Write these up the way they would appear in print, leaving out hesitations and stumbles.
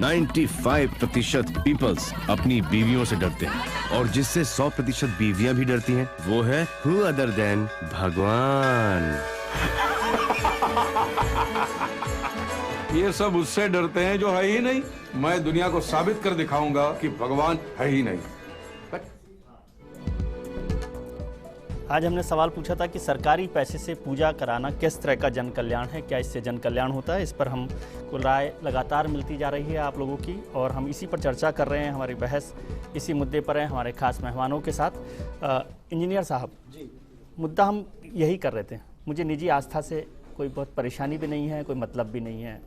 95% peoples अपनी बीवियों से डरते हैं और जिससे 100% बीवियां भी डरती हैं वो है हु अदर देन भगवान। ये सब उससे डरते हैं जो है ही नहीं। मैं दुनिया को साबित कर दिखाऊंगा कि भगवान है ही नहीं। आज हमने सवाल पूछा था कि सरकारी पैसे से पूजा कराना किस तरह का जन कल्याण है, क्या इससे जन कल्याण होता है। इस पर हमको राय लगातार मिलती जा रही है आप लोगों की और हम इसी पर चर्चा कर रहे हैं। हमारी बहस इसी मुद्दे पर है हमारे खास मेहमानों के साथ। इंजीनियर साहब जी, मुद्दा हम यही कर रहे थे। मुझे निजी आस्था से कोई बहुत परेशानी भी नहीं है, कोई मतलब भी नहीं है।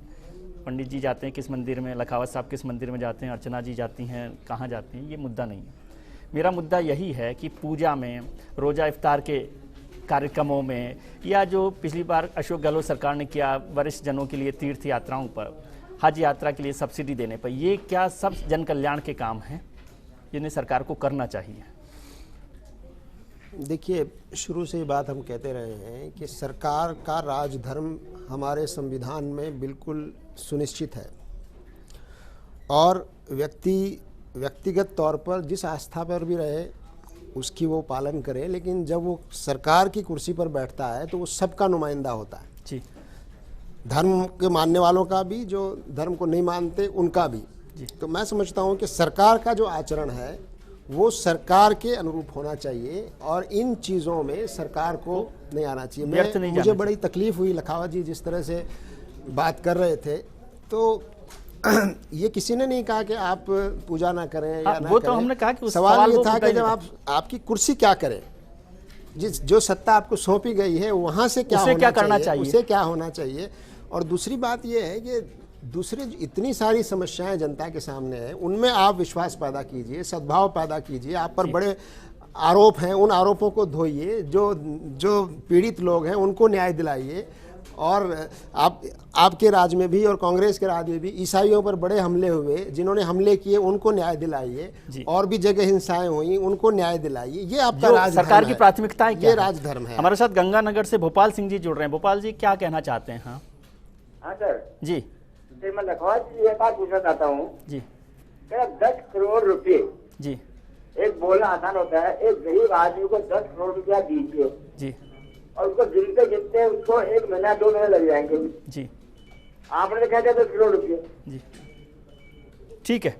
पंडित जी जाते हैं किस मंदिर में, लखावत साहब किस मंदिर में जाते हैं, अर्चना जी जाती हैं कहाँ जाती हैं, ये मुद्दा नहीं है। मेरा मुद्दा यही है कि पूजा में, रोज़ा इफ्तार के कार्यक्रमों में, या जो पिछली बार अशोक गहलोत सरकार ने किया वरिष्ठ जनों के लिए तीर्थ यात्राओं पर, हज यात्रा के लिए सब्सिडी देने पर, ये क्या सब जन कल्याण के काम हैं जिन्हें सरकार को करना चाहिए? देखिए, शुरू से ही बात हम कहते रहे हैं कि सरकार का राजधर्म हमारे संविधान में बिल्कुल सुनिश्चित है और व्यक्तिगत तौर पर जिस आस्था पर भी रहे उसकी वो पालन करे, लेकिन जब वो सरकार की कुर्सी पर बैठता है तो वो सबका नुमाइंदा होता है जी। धर्म के मानने वालों का भी, जो धर्म को नहीं मानते उनका भी जी। तो मैं समझता हूँ कि सरकार का जो आचरण है वो सरकार के अनुरूप होना चाहिए और इन चीज़ों में सरकार को नहीं आना चाहिए। मुझे बड़ी तकलीफ हुई लखावत जी जिस तरह से बात कर रहे थे, तो ये किसी ने नहीं कहा कि आप पूजा ना करें या ना वो करें। तो हमने कहा कि सवाल ये था कि जब आपकी कुर्सी क्या करे, जो सत्ता आपको सौंपी गई है वहां से क्या करना चाहिए, उसे क्या होना चाहिए। और दूसरी बात ये है कि दूसरे इतनी सारी समस्याएं जनता के सामने हैं, उनमें आप विश्वास पैदा कीजिए, सद्भाव पैदा कीजिए। आप पर बड़े आरोप हैं, उन आरोपों को धोइए, जो पीड़ित लोग हैं उनको न्याय दिलाइए। और आपके राज्य में भी और कांग्रेस के राज्य में भी ईसाइयों पर बड़े हमले हुए, जिन्होंने हमले किए उनको न्याय दिलाइए। और भी जगह हिंसाएं हुई, उनको न्याय दिलाइए। ये आपका राजधर्म सरकार की प्राथमिकताएं क्या ये राजधर्म है। हमारे साथ गंगानगर से भोपाल सिंह जी जुड़ रहे हैं। भोपाल जी, क्या कहना चाहते हैं? हाँ सर जी मैं लखवात जी एक बात पूछना चाहता हूँ जी। 10 करोड़ रुपए जी, एक बोलना आसान होता है। एक गरीब आदमी को 10 करोड़ रुपया दीजिए जी, और उसको गिनते गिनते उसको 1 महीना 2 महीने लग जाएंगे जी। आपने कहा था 10 करोड़ रुपये जी, ठीक है।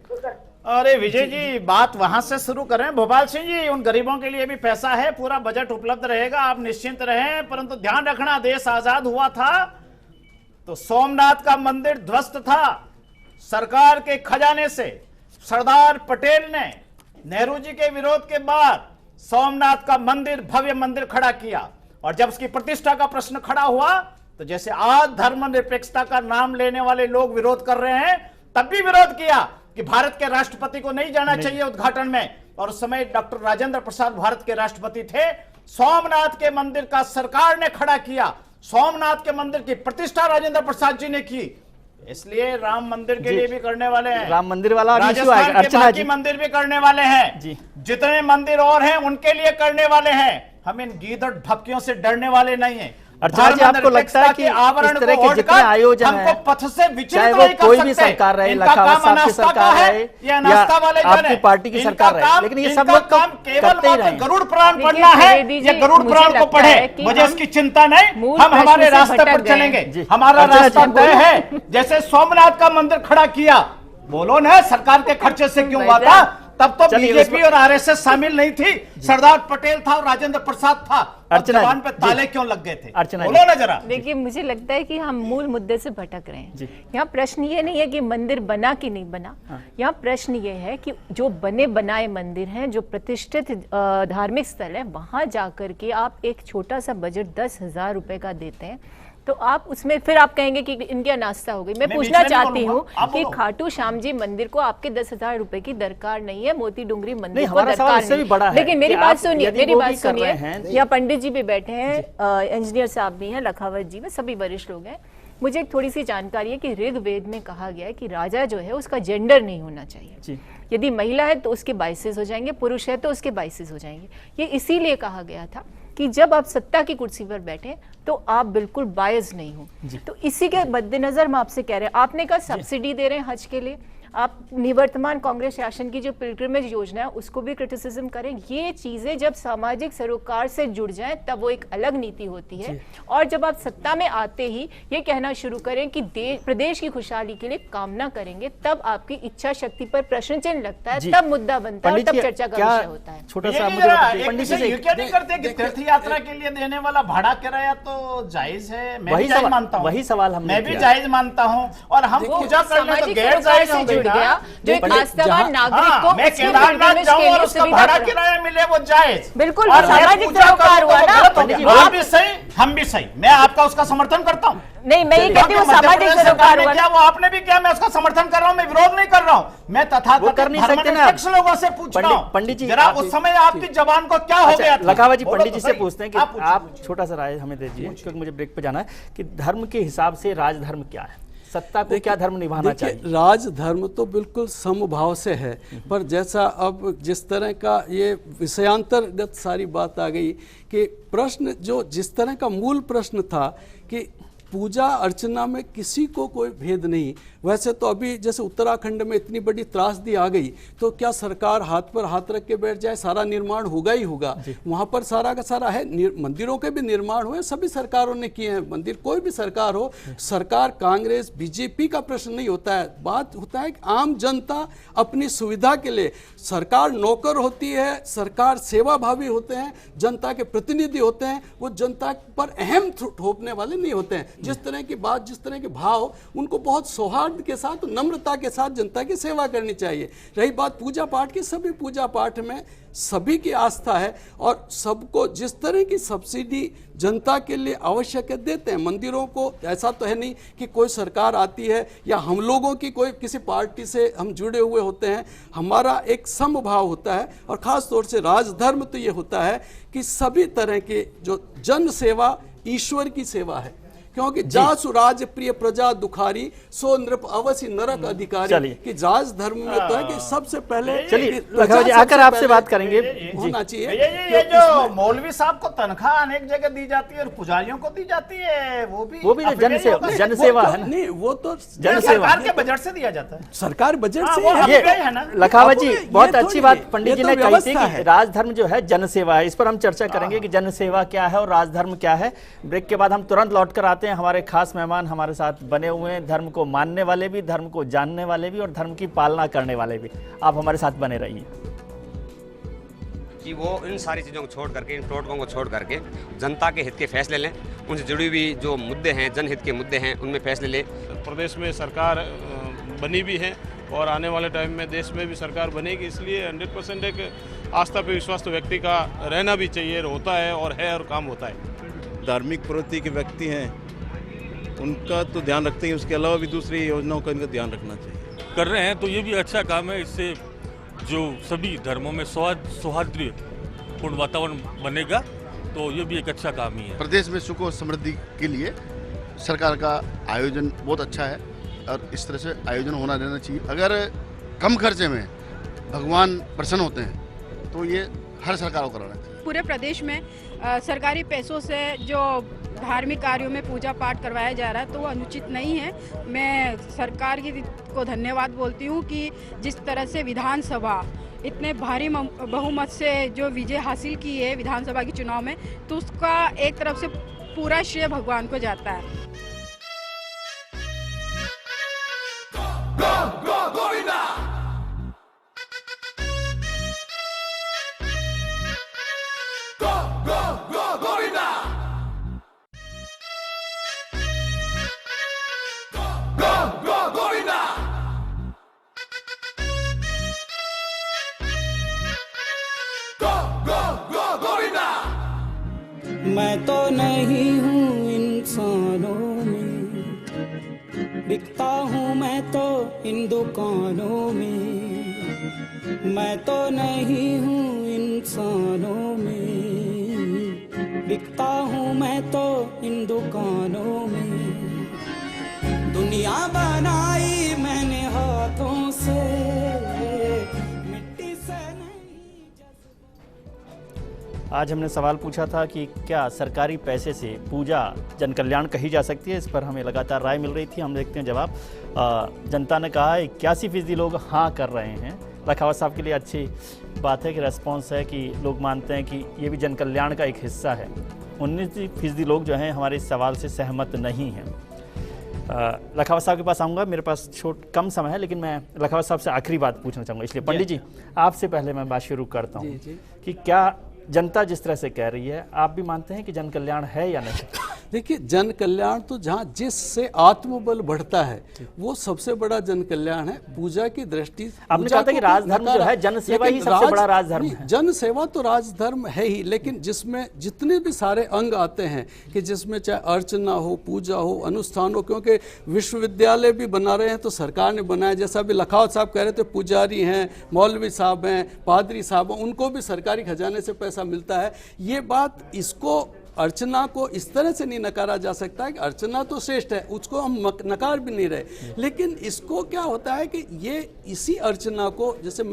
अरे विजय जी, बात वहां से शुरू करें। भोपाल सिंह जी, उन गरीबों के लिए भी पैसा है, पूरा बजट उपलब्ध रहेगा, आप निश्चिंत रहें। परंतु ध्यान रखना, देश आजाद हुआ था तो सोमनाथ का मंदिर ध्वस्त था। सरकार के खजाने से सरदार पटेल ने नेहरू जी के विरोध के बाद सोमनाथ का मंदिर, भव्य मंदिर खड़ा किया। और जब उसकी प्रतिष्ठा का प्रश्न खड़ा हुआ तो जैसे आज धर्मनिरपेक्षता का नाम लेने वाले लोग विरोध कर रहे हैं, तब भी विरोध किया कि भारत के राष्ट्रपति को नहीं जाना चाहिए उद्घाटन में। और उस समय डॉक्टर राजेंद्र प्रसाद भारत के राष्ट्रपति थे। सोमनाथ के मंदिर का सरकार ने खड़ा किया, सोमनाथ के मंदिर की प्रतिष्ठा राजेंद्र प्रसाद जी ने की। इसलिए राम मंदिर के लिए भी करने वाले हैं, राम मंदिर वाला राजस्थान के बाकी मंदिर भी करने वाले हैं जी। जितने मंदिर और हैं उनके लिए करने वाले हैं। हम इन गीदड़ भपकियों से डरने वाले नहीं हैं। अर्थात जी, आपको लगता है कि आवरण इस तरह के जितने आयोजन हैं, पथ से चाहे वो कोई भी सरकार रहे, लखावत साहब की सरकार रहे या आपकी पार्टी की सरकार रहे, लेकिन ये सब लोग काम केवल गरुड़ पुराण पढ़ना है, ये गरुड़ पुराण को पढ़े, मुझे इसकी चिंता नहीं। हम हमारे रास्ते पर चलेंगे, हमारा रास्ता तय है। जैसे सोमनाथ का मंदिर खड़ा किया, बोलो ना सरकार के खर्चे से क्यों हुआ था? तब तो बीजेपी और आरएसएस शामिल नहीं थी, सरदार पटेल था और राजेंद्र प्रसाद था। जबान पे ताले क्यों लग गए थे? बोलो ना जरा। देखिए, मुझे लगता है कि हम मूल मुद्दे से भटक रहे हैं। यहाँ प्रश्न ये नहीं है कि मंदिर बना कि नहीं बना, यहाँ प्रश्न ये है कि जो बने बनाए मंदिर हैं, जो प्रतिष्ठित धार्मिक स्थल है, वहां जाकर के आप एक छोटा सा बजट 10,000 रुपए का देते हैं, तो आप उसमें फिर आप कहेंगे कि इनकी अनास्था हो गई। मैं पूछना चाहती हूँ कि खाटू श्याम जी मंदिर को आपके 10,000 रुपए की दरकार नहीं है, मोती डुंगरी मंदिर को दरकार नहीं। लेकिन मेरी बात सुनिए, या पंडित जी भी बैठे हैं, इंजीनियर साहब भी हैं, लखावत जी में सभी वरिष्ठ लोग हैं। मुझे एक थोड़ी सी जानकारी है कि ऋग्वेद में कहा गया है कि राजा जो है उसका जेंडर नहीं होना चाहिए। यदि महिला है तो उसके 22 हो जाएंगे, पुरुष है तो उसके 22 हो जाएंगे। ये इसीलिए कहा गया था कि जब आप सत्ता की कुर्सी पर बैठे तो आप बिल्कुल बायस नहीं हो। तो इसी के मद्देनजर मैं आपसे कह रहे हैं, आपने कहा सब्सिडी दे रहे हैं हज के लिए, आप निवर्तमान कांग्रेस शासन की जो पिलग्रिमेज योजना है उसको भी क्रिटिसिज्म करें। ये चीजें जब सामाजिक सरोकार से जुड़ जाएं तब वो एक अलग नीति होती है। और जब आप सत्ता में आते ही ये कहना शुरू करें कि प्रदेश की खुशहाली के लिए कामना करेंगे, तब आपकी इच्छा शक्ति पर प्रश्न चिन्ह लगता है, तब मुद्दा बनता है और तब चर्चा का विषय होता है। छोटा सा पंडित जी क्या नहीं करते कि तीर्थ यात्रा के लिए देने वाला भाड़ा किराया तो जायज है, मैं भी जायज मानता हूँ, वही सवाल हमने मैं भी जायज मानता हूँ। और हम पूजा करने तो गैर जायज हो गया, जो एक आस्थावान नागरिक को मैं केदारनाथ जाऊँ और उसका भाड़ा किराया मिले वो जायज, बिल्कुल सामाजिक सरोकार हुआ ना। आप भी सही हम भी सही, मैं आपका उसका समर्थन करता हूँ। नहीं, मैं ये कहती हूँ सामाजिक सरोकार हुआ। क्या वो आपने भी किया, मैं उसका समर्थन कर रहा हूँ, मैं विरोध नहीं कर रहा हूँ। मैं तथाकथित लोगों से पूछ रहा हूँ पंडित जी, जरा उस समय आपकी जबान को क्या हो गया था? लखावा जी पंडित जी से पूछते हैं कि आप छोटा सा राय हमें दे दीजिए, क्योंकि मुझे ब्रेक पे जाना है, कि धर्म के हिसाब से राजधर्म क्या है, सत्ता को क्या धर्म निभाना चाहिए? राजधर्म तो बिल्कुल समभाव से है, पर जैसा अब जिस तरह का ये विषयांतर्गत सारी बात आ गई कि प्रश्न जो जिस तरह का मूल प्रश्न था कि पूजा अर्चना में किसी को कोई भेद नहीं, वैसे तो अभी जैसे उत्तराखंड में इतनी बड़ी त्रासदी आ गई तो क्या सरकार हाथ पर हाथ रख के बैठ जाए? सारा निर्माण होगा ही होगा, वहाँ पर सारा का सारा है। मंदिरों के भी निर्माण हुए, सभी सरकारों ने किए हैं मंदिर, कोई भी सरकार हो, सरकार कांग्रेस बीजेपी का प्रश्न नहीं होता है। बात होता है कि आम जनता अपनी सुविधा के लिए, सरकार नौकर होती है, सरकार सेवाभावी होते हैं, जनता के प्रतिनिधि होते हैं, वो जनता पर अहम थोपने वाले नहीं होते हैं। जिस तरह की बात, जिस तरह के भाव, उनको बहुत सौहार्द के साथ, नम्रता के साथ जनता की सेवा करनी चाहिए। रही बात पूजा पाठ की, सभी पूजा पाठ में सभी की आस्था है और सबको जिस तरह की सब्सिडी जनता के लिए आवश्यक है देते हैं। मंदिरों को ऐसा तो है नहीं कि कोई सरकार आती है या हम लोगों की कोई किसी पार्टी से हम जुड़े हुए होते हैं, हमारा एक समभाव होता है। और ख़ास तौर से राजधर्म तो ये होता है कि सभी तरह के जो जन सेवा ईश्वर की सेवा है, क्योंकि जासु राज प्रिय प्रजा दुखारी सो नृप अवश्य नरक अधिकारी, कि राज धर्म में तो है कि सबसे पहले चलिए आकर आपसे बात करेंगे होना चाहिए। ये जो मौलवी साहब को तनख्वाह अनेक जगह दी जाती है और पुजारियों को दी जाती है, वो भी जनसेवा है ना? नहीं, वो तो सरकार के बजट से दिया जाता है, सरकार बजट से है ना। लखावा जी बहुत अच्छी बात पंडित जी ने कही थी कि राजधर्म जो है जनसेवा है। इस पर हम चर्चा करेंगे कि जनसेवा क्या है और राजधर्म क्या है। ब्रेक के बाद हम तुरंत लौट कर आते हैं। हमारे खास मेहमान हमारे साथ बने हुए हैं, धर्म को मानने वाले भी, धर्म को जानने वाले भी और धर्म की पालना करने वाले भी। आप हमारे साथ बने रहिए। कि वो इन सारी चीज़ों को छोड़ करके, इन टोटकों को छोड़ करके जनता के हित के फैसले लें, उनसे जुड़ी हुई जो मुद्दे हैं, जनहित के मुद्दे हैं, उनमें फैसले लें। प्रदेश में सरकार बनी भी है और आने वाले टाइम में देश में भी सरकार बनेगी, इसलिए 100% एक आस्था पे विश्वास तो व्यक्ति का रहना भी चाहिए, होता है और काम होता है। धार्मिक प्रवृत्ति के व्यक्ति हैं उनका तो ध्यान रखते हैं, उसके अलावा भी दूसरी योजनाओं का इनका ध्यान रखना चाहिए। कर रहे हैं तो ये भी अच्छा काम है, इससे जो सभी धर्मों में सौहार्दपूर्ण वातावरण बनेगा, तो ये भी एक अच्छा काम ही है। प्रदेश में सुख और समृद्धि के लिए सरकार का आयोजन बहुत अच्छा है और इस तरह से आयोजन होना रहना चाहिए। अगर कम खर्चे में भगवान प्रसन्न होते हैं तो ये हर सरकार को कराना चाहिए। पूरे प्रदेश में सरकारी पैसों से जो धार्मिक कार्यों में पूजा पाठ करवाया जा रहा है तो वो अनुचित नहीं है। मैं सरकार को धन्यवाद बोलती हूँ कि जिस तरह से विधानसभा इतने भारी बहुमत से जो विजय हासिल की है विधानसभा के चुनाव में, तो उसका एक तरफ से पूरा श्रेय भगवान को जाता है। मैं तो नहीं हूँ इंसानों में, बिकता हूँ मैं तो इन दुकानों में। मैं तो नहीं हूँ इंसानों में, बिकता हूँ मैं तो इन दुकानों में। दुनिया बनाई मैंने हाथों से, मिट्टी से नहीं। आज हमने सवाल पूछा था कि क्या सरकारी पैसे से पूजा जन कल्याण कही जा सकती है। इस पर हमें लगातार राय मिल रही थी। हम देखते हैं जवाब। जनता ने कहा 81% लोग हाँ कर रहे हैं। लखावत साहब के लिए अच्छी बात है कि रेस्पॉन्स है कि लोग मानते हैं कि ये भी जन कल्याण का एक हिस्सा है। 19% लोग जो हैं हमारे इस सवाल से सहमत नहीं हैं। लखावत साहब के पास आऊँगा। मेरे पास कम समय है, लेकिन मैं लखावत साहब से आखिरी बात पूछना चाहूँगा। इसलिए पंडित जी, आपसे पहले मैं बात शुरू करता हूँ कि क्या जनता जिस तरह से कह रही है, आप भी मानते हैं कि जन कल्याण है या नहीं? देखिए, जन कल्याण तो जहाँ जिससे आत्मबल बढ़ता है वो सबसे बड़ा जन कल्याण है। पूजा की दृष्टि आपने कहा था कि राजधर्म जो है जन सेवा ही सबसे बड़ा राजधर्म है। जन सेवा तो राजधर्म है ही, लेकिन जिसमें जितने भी सारे अंग आते हैं कि जिसमें चाहे अर्चना हो, पूजा हो, अनुष्ठान हो, क्योंकि विश्वविद्यालय भी बना रहे हैं तो सरकार ने बनाया। जैसा भी लखावत साहब कह रहे थे, पुजारी हैं, मौलवी साहब हैं, पादरी साहब हैं, उनको भी सरकारी खजाने से पैसा मिलता है। ये बात, इसको अर्चना को इस तरह से नहीं नकारा जा सकता है कि अर्चना तो श्रेष्ठ है, उसको हम नकार भी नहीं रहे, लेकिन इसको क्या होता है कि ये इसी अर्चना को, जैसे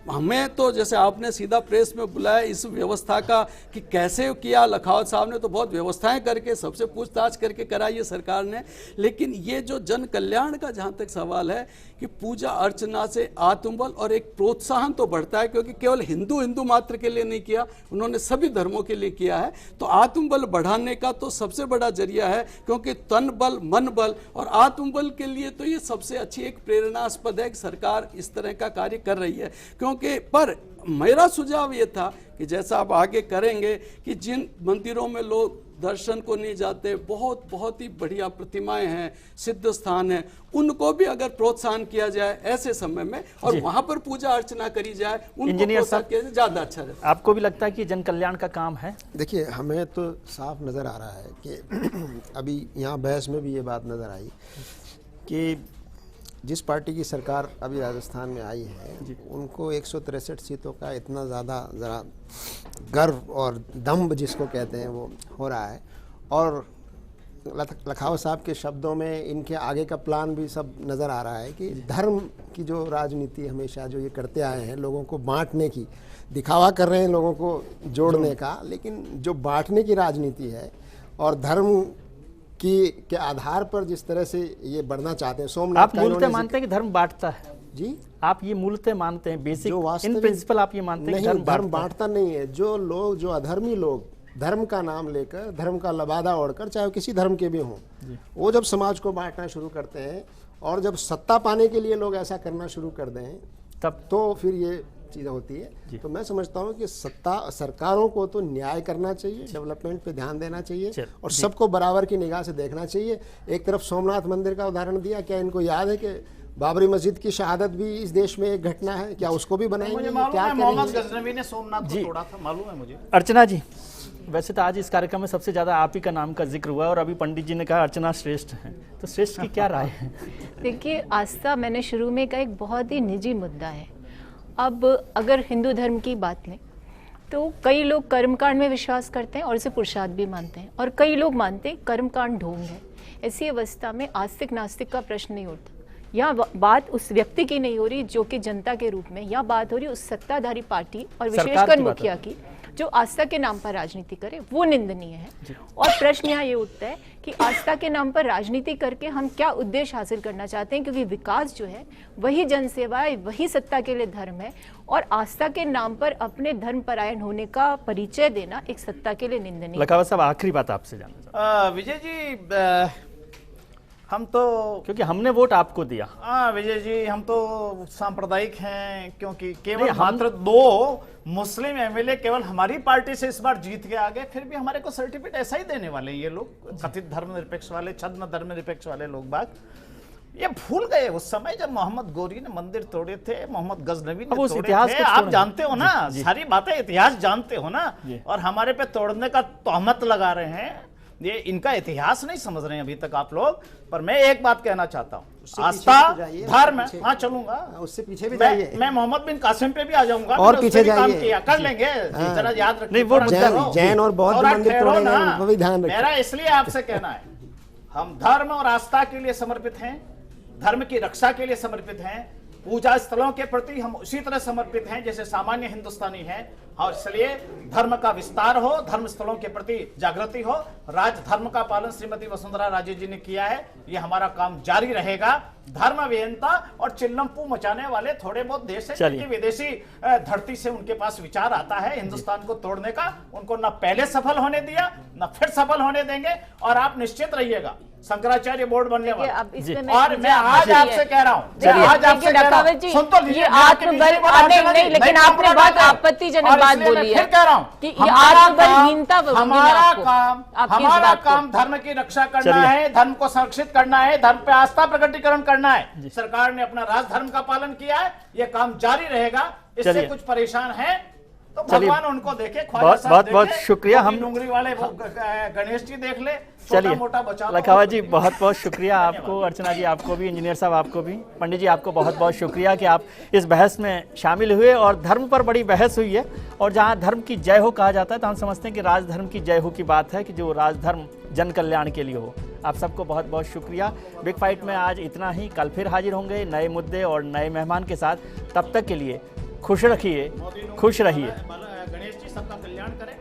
हमें तो जैसे आपने सीधा प्रेस में बुलाया इस व्यवस्था का कि कैसे किया, लखावत साहब ने तो बहुत व्यवस्थाएं करके सबसे पूछताछ करके कराई है सरकार ने। लेकिन ये जो जन कल्याण का जहाँ तक सवाल है कि पूजा अर्चना से आत्मबल और एक प्रोत्साहन तो बढ़ता है, क्योंकि केवल हिंदू मात्र के लिए नहीं किया, उन्होंने सभी धर्मों के लिए किया है। तो आत्मबल बढ़ाने का तो सबसे बड़ा जरिया है, क्योंकि तन बल, मन बल और आत्मबल के लिए तो ये सबसे अच्छी एक प्रेरणास्पद है कि सरकार इस तरह का कार्य कर रही है। पर मेरा सुझाव ये था कि जैसा आप आगे करेंगे कि जिन मंदिरों में लोग दर्शन को नहीं जाते, बहुत ही बढ़िया प्रतिमाएं हैं, सिद्ध स्थान है, उनको भी अगर प्रोत्साहन किया जाए ऐसे समय में और वहां पर पूजा अर्चना करी जाए, उनको प्रोत्साहन किया जाए, ज्यादा अच्छा रहता है। आपको भी लगता है कि जन कल्याण का काम है? देखिए, हमें तो साफ नजर आ रहा है कि अभी यहाँ बहस में भी ये बात नजर आई कि जिस पार्टी की सरकार अभी राजस्थान में आई है, उनको 163 सीटों का इतना ज़्यादा ज़रा गर्व और दम्भ जिसको कहते हैं वो हो रहा है। और लखावत साहब के शब्दों में इनके आगे का प्लान भी सब नज़र आ रहा है कि धर्म की जो राजनीति हमेशा जो ये करते आए हैं, लोगों को बांटने की, दिखावा कर रहे हैं लोगों को जोड़ने का, लेकिन जो बांटने की राजनीति है और धर्म के आधार पर जिस तरह से ये बढ़ना चाहते हैं। सोमनाथ, आप मूलतः मानते हैं कि धर्म बांटता है? जी, आप ये मूलतः मानते हैं, बेसिक इन प्रिंसिपल आप ये मानते हैं? नहीं, धर्म बांटता नहीं है। जो लोग, जो अधर्मी लोग धर्म का नाम लेकर, धर्म का लबादा ओढ़कर, चाहे किसी धर्म के भी हों, वो जब समाज को बांटना शुरू करते हैं और जब सत्ता पाने के लिए लोग ऐसा करना शुरू कर दें, तब तो फिर ये चीज़ें होती है। तो मैं समझता हूँ कि सरकारों को तो न्याय करना चाहिए, डेवलपमेंट पे ध्यान देना चाहिए और सबको बराबर की निगाह से देखना चाहिए। एक तरफ सोमनाथ मंदिर का उदाहरण दिया, क्या इनको याद है कि बाबरी मस्जिद की शहादत भी इस देश में एक घटना है? क्या उसको भी बनाएंगे? क्या मोहम्मद गजनवी ने सोमनाथ को तोड़ा था, मालूम है मुझे। अर्चना जी, वैसे तो आज इस कार्यक्रम में सबसे ज्यादा आप ही का नाम का जिक्र हुआ और अभी पंडित जी ने कहा अर्चना श्रेष्ठ है, तो श्रेष्ठ की क्या राय है? देखिए, आस्था मैंने शुरू में कहा एक बहुत ही निजी मुद्दा है। अब अगर हिंदू धर्म की बात लें तो कई लोग कर्मकांड में विश्वास करते हैं और इसे पुरुषार्थ भी मानते हैं, और कई लोग मानते हैं कर्मकांड ढोंग है। ऐसी अवस्था में आस्तिक नास्तिक का प्रश्न नहीं उठता। यहाँ बात उस व्यक्ति की नहीं हो रही जो कि जनता के रूप में, यहाँ बात हो रही उस सत्ताधारी पार्टी और विशेषकर मुखिया की जो आस्था के नाम पर राजनीति करे, वो निंदनीय है। और प्रश्न यहाँ ये उठता है कि आस्था के नाम पर राजनीति करके हम क्या उद्देश्य हासिल करना चाहते हैं, क्योंकि विकास जो है वही जनसेवा है, वही सत्ता के लिए धर्म है, और आस्था के नाम पर अपने धर्म परायण होने का परिचय देना एक सत्ता के लिए निंदनीय। लखावत साहब, आखिरी बात आपसे जानना। विजय जी, हम तो, क्योंकि हमने वोट आपको दिया। विजय जी, हम तो सांप्रदायिक हैं, क्योंकि केवल मात्र 2 मुस्लिम एमएलए केवल हमारी पार्टी से इस बार जीत के आ गए, फिर भी हमारे को सर्टिफिकेट ऐसा ही देने वाले ये लोग, कथित धर्मनिरपेक्ष वाले, छद्म धर्मनिरपेक्ष वाले लोग बाग। ये भूल गए उस समय जब मोहम्मद गोरी ने मंदिर तोड़े थे, मोहम्मद गजनवी ने तोड़े थे। आप जानते हो ना, सारी बातें इतिहास जानते हो ना, और हमारे पे तोड़ने का तोहमत लगा रहे हैं। ये इनका इतिहास नहीं समझ रहे हैं अभी तक आप लोग। पर मैं एक बात कहना चाहता हूँ, आस्था, धर्म, हाँ चलूंगा, उससे पीछे भी जाइए। मैं मोहम्मद बिन कासिम पे भी आ जाऊंगा और पीछे जाइए, कर लेंगे। जरा याद रखिए, जैन और बौद्ध मंदिर तोड़े गए, उनको भी ध्यान रखिए। मेरा इसलिए आपसे कहना है, हम धर्म और आस्था के लिए समर्पित हैं, धर्म की रक्षा के लिए समर्पित हैं, पूजा स्थलों के प्रति हम उसी तरह समर्पित हैं जैसे सामान्य हिंदुस्तानी हैं, और इसलिए धर्म का विस्तार हो, धर्म स्थलों के प्रति जागृति हो, राज धर्म का पालन श्रीमती वसुंधरा राजे जी ने किया है, ये हमारा काम जारी रहेगा। धर्म विहीनता और चिल्लमपू मचाने वाले थोड़े बहुत देश हैं जिनकी विदेशी धरती से उनके पास विचार आता है हिंदुस्तान को तोड़ने का, उनको न पहले सफल होने दिया न फिर सफल होने देंगे। और आप निश्चित रहिएगा शंकराचार्य बोर्ड बनने वाला। और मैं आज आपसे कह रहा हूँ, आज आपसे कह रहा हूँ, सुन तो लीजिए, नहीं, लेकिन आपने बहुत आपत्तिजनक बात बोली है। फिर कह रहा हूँ कि ये आत्मबलहीनता, हमारा काम धर्म की रक्षा करना है, धर्म को संरक्षित करना है, धर्म पे आस्था प्रकटीकरण करना है। सरकार ने अपना राजधर्म का पालन किया है, ये काम जारी रहेगा। इससे कुछ परेशान है तो भगवान उनको देखे, बहुत शुक्रिया। हम डूंगरी वाले गणेश जी देख ले, चलिए मोटा बचा। लखावत जी बहुत बहुत शुक्रिया आपको, अर्चना जी आपको भी, इंजीनियर साहब आपको भी, पंडित जी आपको बहुत बहुत शुक्रिया कि आप इस बहस में शामिल हुए। और धर्म पर बड़ी बहस हुई है, और जहाँ धर्म की जय हो कहा जाता है तो हम समझते हैं कि राजधर्म की जय हो की बात है, कि जो राजधर्म जन कल्याण के लिए हो। आप सबको बहुत बहुत शुक्रिया। बिग फाइट में आज इतना ही, कल फिर हाजिर होंगे नए मुद्दे और नए मेहमान के साथ। तब तक के लिए खुश रखिए, खुश रहिए। गणेश जी सबका कल्याण करें।